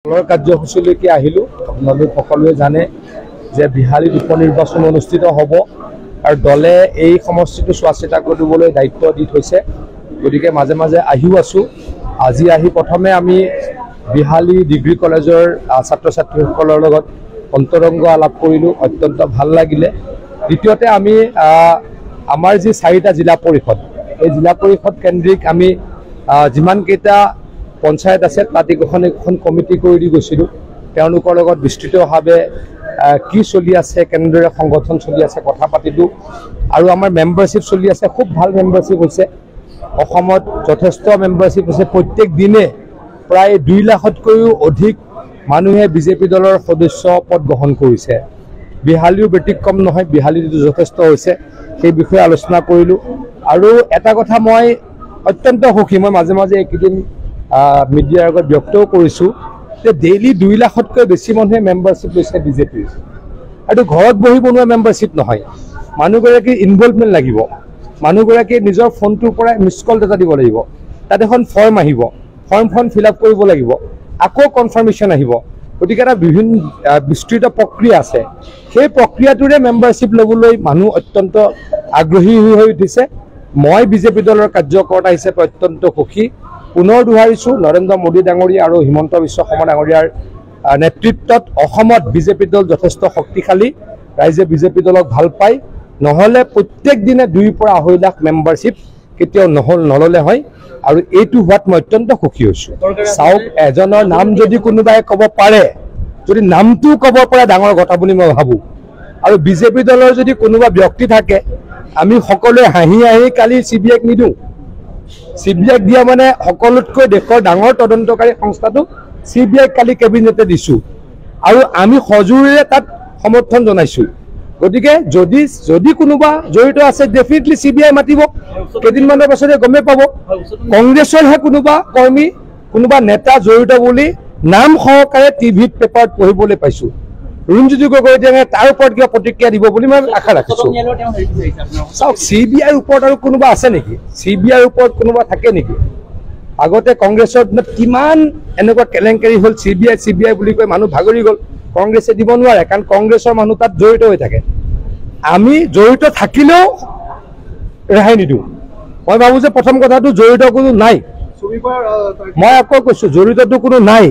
দলৰ কাৰ্যসূচীলৈকে আহিলো। আপোনালোক সকলোৱে জানে যে বিহালীত উপনিৰ্বাচন অনুষ্ঠিত হ'ব আৰু দলে এই সমষ্টিটো চোৱা চিতা কৰিবলৈ দায়িত্ব দি থৈছে। গতিকে মাজে মাজে আহিও আছো। আজি আহি প্ৰথমে আমি বিহালী ডিগ্ৰী কলেজৰ ছাত্ৰ ছাত্ৰীসকলৰ লগত অন্তৰংগ আলাপ কৰিলোঁ, অত্যন্ত ভাল লাগিলে। দ্বিতীয়তে আমি আমাৰ যি 4টা জিলা পৰিষদ, এই জিলা পৰিষদ কেন্দ্ৰিক আমি যিমানকেইটা পঞ্চায়ত আছে তাত এখন কমিটি কৰি দি গৈছিলোঁ। তেওঁলোকৰ লগত বিস্তৃতভাৱে কি চলি আছে, কেনেদৰে সংগঠন চলি আছে কথা পাতিলোঁ। আৰু আমাৰ মেম্বাৰশ্বিপ চলি আছে, খুব ভাল মেম্বাৰশ্বিপ হৈছে। অসমত যথেষ্ট মেম্বাৰশ্বিপ হৈছে। প্ৰত্যেক দিনে প্ৰায় 2 লাখতকৈও অধিক মানুহে বিজেপি দলৰ সদস্য পদ গ্ৰহণ কৰিছে। বিহালীও ব্যতিক্ৰম নহয়, বিহালীটো যথেষ্ট হৈছে। সেই বিষয়ে আলোচনা কৰিলোঁ। আৰু এটা কথা মই অত্যন্ত সুখী, মই মাজে মাজে এইকেইদিন মিডিয়াৰ আগত ব্যক্তও কৰিছোঁ যে ডেইলি 2 লাখতকৈ বেছি মানুহে মেম্বাৰশ্বিপ লৈছে বিজেপিৰ। আৰু ঘৰত বহি বনোৱা মেম্বাৰশ্বিপ নহয়, মানুহগৰাকীৰ ইনভলভমেণ্ট লাগিব। মানুহগৰাকীয়ে নিজৰ ফোনটোৰ পৰা মিছ কল এটা দিব লাগিব, তাত এখন ফৰ্ম আহিব, ফৰ্মখন ফিল আপ কৰিব লাগিব, আকৌ কনফাৰ্মেশ্যন আহিব। গতিকে এটা বিস্তৃত প্ৰক্ৰিয়া আছে। সেই প্ৰক্ৰিয়াটোৰে মেম্বাৰশ্বিপ ল'বলৈ মানুহ অত্যন্ত আগ্ৰহী হৈ উঠিছে। মই বিজেপি দলৰ কাৰ্যকৰ্তা হিচাপে অত্যন্ত সুখী। পুনৰ দোহাৰিছোঁ, নৰেন্দ্ৰ মোদী ডাঙৰীয়া আৰু হিমন্ত বিশ্ব শৰ্মা ডাঙৰীয়াৰ নেতৃত্বত অসমত বিজেপি দল যথেষ্ট শক্তিশালী। ৰাইজে বিজেপি দলক ভাল পায়। নহ'লে প্ৰত্যেক দিনে 2 পৰা 2.5 লাখ মেম্বাৰশ্বিপ কেতিয়াও নল'লে হয়। আৰু এইটো হোৱাত মই অত্যন্ত সুখী হৈছোঁ। চাওক, এজনৰ নাম যদি কোনোবাই ক'ব পাৰে, যদি নামটো ক'ব পাৰে, ডাঙৰ কথা বুলি মই ভাবোঁ। আৰু বিজেপি দলৰ যদি কোনোবা ব্যক্তি থাকে, আমি সকলোৱে হাঁহি কালি CBIক নিদিওঁ। CBIক দিয়া মানে সকলোতকৈ দেশৰ ডাঙৰ তদন্তকাৰী সংস্থাটো CBIক কালি কেবিনেটে দিছোঁ আৰু আমি সজোৰেৰে তাত সমৰ্থন জনাইছোঁ। গতিকে যদি কোনোবা জড়িত আছে, ডেফিনেটলি CBI মাতিব। কেইদিনমানৰ পাছতে গমেই পাব। কংগ্ৰেছৰহে কোনোবা কৰ্মী, কোনোবা নেতা জড়িত বুলি নাম সহকাৰে টিভিত পেপাৰত পঢ়িবলৈ পাইছোঁ। ৰুণজ্যোতি গগৈ তাৰ ওপৰত কিবা প্ৰতিক্ৰিয়া দিব বুলি মই আশা ৰাখিছোঁ। চাওক, CBIৰ ওপৰত আৰু কোনোবা আছে নেকি? CBIৰ ওপৰত কোনোবা থাকে নেকি? আগতে কংগ্ৰেছৰ দিনত কিমান এনেকুৱা কেলেংকাৰী হ'ল, CBI বুলি কৈ মানুহ ভাগৰি গ'ল। কংগ্ৰেছে দিব নোৱাৰে, কাৰণ কংগ্ৰেছৰ মানুহ তাত জড়িত হৈ থাকে। আমি জড়িত থাকিলেও ৰেহাই নিদিওঁ। মই ভাবোঁ যে প্ৰথম কথাটো জড়িত কোনো নাই। মই আকৌ কৈছোঁ, জড়িতটো কোনো নাই।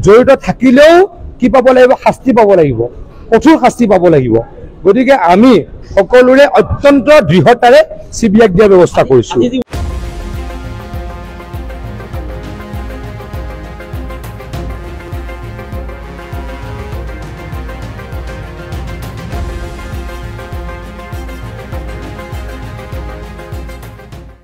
জড়িত থাকিলেও কি পাব লাগিব? শাস্তি পাব লাগিব, কঠোৰ শাস্তি পাব লাগিব। গতিকে আমি সকলোৰে অত্যন্ত দৃঢ়তাৰে CBIক দিয়াৰ ব্যৱস্থা কৰিছোঁ।